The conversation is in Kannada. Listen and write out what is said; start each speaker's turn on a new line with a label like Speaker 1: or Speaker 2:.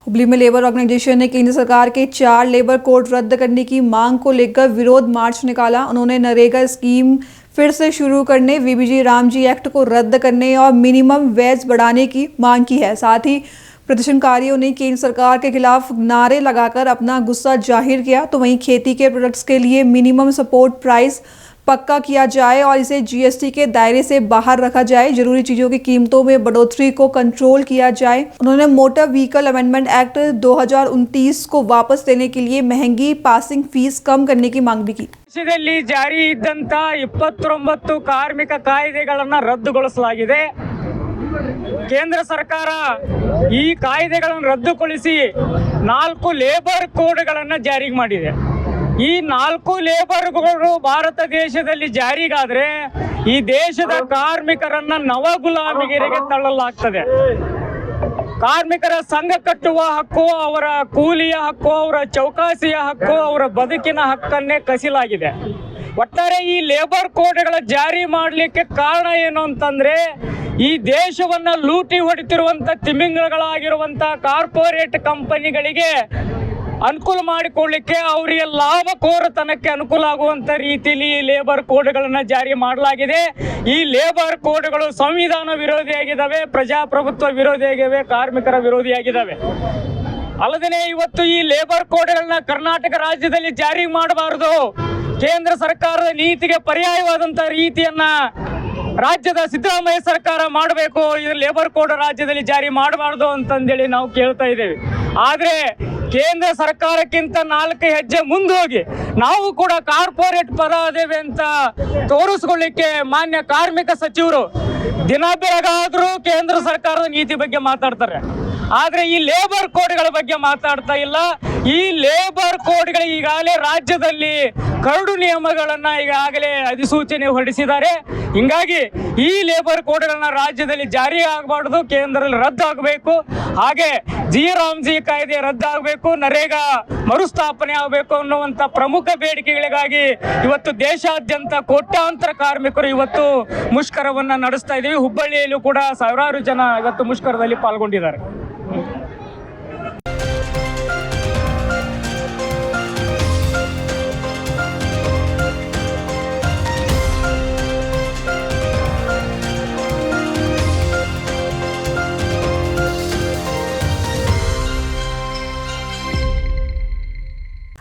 Speaker 1: हुबली में लेबर ऑर्गेनाइजेशन ने केंद्र सरकार के 4 लेबर कोड रद्द करने की मांग को लेकर विरोध मार्च निकाला। उन्होंने नरेगा स्कीम फिर से शुरू करने, वीबीजी रामजी एक्ट को रद्द करने और मिनिमम वेज बढ़ाने की मांग की है। साथ ही प्रदर्शनकारियों ने केंद्र सरकार के खिलाफ नारे लगाकर अपना गुस्सा जाहिर किया। तो वहीं खेती के प्रोडक्ट्स के लिए मिनिमम सपोर्ट प्राइस पक्का किया जाए और इसे जीएसटी के दायरे से बाहर रखा जाए। जरूरी चीजों की कीमतों में बढ़ोतरी को कंट्रोल किया जाए। उन्होंने मोटर व्हीकल अमेंडमेंट एक्ट 2029 को वापस लेने के लिए महंगी पासिंग फीस कम करने की मांग भी की।
Speaker 2: ದೇಶದಲ್ಲಿ ಜಾರಿ ಇದ್ದಂತ 29 ಕಾರ್ಮಿಕ ಕಾಯ್ದೆಗಳನ್ನು ರದ್ದುಗೊಳಿಸಲಾಗಿದೆ। ಕೇಂದ್ರ ಸರ್ಕಾರ ಈ ಕಾಯ್ದೆಗಳನ್ನು ರದ್ದುಗೊಳಿಸಿ 4 ಲೇಬರ್ ಕೋಡ್ಗಳನ್ನು ಜಾರಿಗೆ ಮಾಡಿದೆ। ಈ 4 ಲೇಬರ್ ಕೋಡ್ಗಳು ಭಾರತ ದೇಶದಲ್ಲಿ ಜಾರಿಗಾದ್ರೆ ಈ ದೇಶದ ಕಾರ್ಮಿಕರನ್ನ ನವ ಗುಲಾಮಗಿರಿಗೆ ತಳ್ಳಲಾಗ್ತದೆ। ಕಾರ್ಮಿಕರ ಸಂಘ ಕಟ್ಟುವ ಹಕ್ಕು, ಅವರ ಕೂಲಿಯ ಹಕ್ಕು, ಅವರ ಚೌಕಾಸಿಯ ಹಕ್ಕು, ಅವರ ಬದುಕಿನ ಹಕ್ಕನ್ನೇ ಕಸಿಲಾಗಿದೆ। ಒಟ್ಟಾರೆ ಈ ಲೇಬರ್ ಕೋಡ್ಗಳ ಜಾರಿ ಮಾಡಲಿಕ್ಕೆ ಕಾರಣ ಏನು ಅಂತಂದ್ರೆ ಈ ದೇಶವನ್ನ ಲೂಟಿ ಹೊಡಿತಿರುವಂತ ತಿಮಿಂಗಲಗಳಾಗಿರುವಂತ ಕಾರ್ಪೊರೇಟ್ ಕಂಪನಿಗಳಿಗೆ ಅನುಕೂಲ ಮಾಡಿಕೊಳ್ಳಿಕ್ಕೆ, ಅವರಿಗೆ ಲಾಭಕೋರತನಕ್ಕೆ ಅನುಕೂಲ ಆಗುವಂತ ರೀತಿಯಲ್ಲಿ ಲೇಬರ್ ಕೋಡ್ಗಳನ್ನು ಜಾರಿ ಮಾಡಲಾಗಿದೆ। ಈ ಲೇಬರ್ ಕೋಡ್ಗಳು ಸಂವಿಧಾನ ವಿರೋಧಿಯಾಗಿದ್ದಾವೆ, ಪ್ರಜಾಪ್ರಭುತ್ವ ವಿರೋಧಿಯಾಗಿವೆ, ಕಾರ್ಮಿಕರ ವಿರೋಧಿಯಾಗಿದ್ದಾವೆ। ಅಲ್ಲದೆ ಇವತ್ತು ಈ ಲೇಬರ್ ಕೋಡ್ಗಳನ್ನ ಕರ್ನಾಟಕ ರಾಜ್ಯದಲ್ಲಿ ಜಾರಿ ಮಾಡಬಾರದು, ಕೇಂದ್ರ ಸರ್ಕಾರದ ನೀತಿಗೆ ಪರ್ಯಾಯವಾದಂತ ರೀತಿಯನ್ನ ರಾಜ್ಯದ ಸಿದ್ದರಾಮಯ್ಯ ಸರ್ಕಾರ ಮಾಡಬೇಕು, ಇದು ಲೇಬರ್ ಕೋಡ್ ರಾಜ್ಯದಲ್ಲಿ ಜಾರಿ ಮಾಡಬಾರ್ದು ಅಂತಂದೇಳಿ ನಾವು ಕೇಳ್ತಾ ಇದ್ದೇವೆ। ಆದ್ರೆ ಕೇಂದ್ರ ಸರ್ಕಾರಕ್ಕಿಂತ 4 ಹೆಜ್ಜೆ ಮುಂದೋಗಿ ನಾವು ಕೂಡ ಕಾರ್ಪೊರೇಟ್ ಪರ ಅದೇವೆ ಅಂತ ತೋರಿಸ್ಕೊಳ್ಳಿಕ್ಕೆ ಮಾನ್ಯ ಕಾರ್ಮಿಕ ಸಚಿವರು ದಿನ ಬೆಳಗಾದ್ರೂ ಕೇಂದ್ರ ಸರ್ಕಾರದ ನೀತಿ ಬಗ್ಗೆ ಮಾತಾಡ್ತಾರೆ, ಆದ್ರೆ ಈ ಲೇಬರ್ ಕೋಡ್ಗಳ ಬಗ್ಗೆ ಮಾತಾಡ್ತಾ ಇಲ್ಲ। ಈ ಲೇಬರ್ ಕೋಡ್ಗಳು ಈಗಾಗಲೇ ರಾಜ್ಯದಲ್ಲಿ ಕರಡು ನಿಯಮಗಳನ್ನ ಈಗಾಗಲೇ ಅಧಿಸೂಚನೆ ಹೊರಡಿಸಿದ್ದಾರೆ। ಹಿಂಗಾಗಿ ಈ ಲೇಬರ್ ಕೋಡ್ಗಳನ್ನ ರಾಜ್ಯದಲ್ಲಿ ಜಾರಿ ಆಗಬಾರ್ದು, ಕೇಂದ್ರದಲ್ಲಿ ರದ್ದಾಗಬೇಕು। ಹಾಗೆ ರಾಮ್ಜಿ ಕಾಯ್ದೆ ರದ್ದಾಗಬೇಕು, ನರೇಗಾ ಮರುಸ್ಥಾಪನೆ ಆಗಬೇಕು ಅನ್ನುವಂಥ ಪ್ರಮುಖ ಬೇಡಿಕೆಗಳಿಗಾಗಿ ಇವತ್ತು ದೇಶಾದ್ಯಂತ ಕೋಟ್ಯಾಂತರ ಕಾರ್ಮಿಕರು ಇವತ್ತು ಮುಷ್ಕರವನ್ನ ನಡೆಸ್ತಾ ಇದ್ದೀವಿ। ಹುಬ್ಬಳ್ಳಿಯಲ್ಲೂ ಕೂಡ ಸಾವಿರಾರು ಜನ ಇವತ್ತು ಮುಷ್ಕರದಲ್ಲಿ ಪಾಲ್ಗೊಂಡಿದ್ದಾರೆ।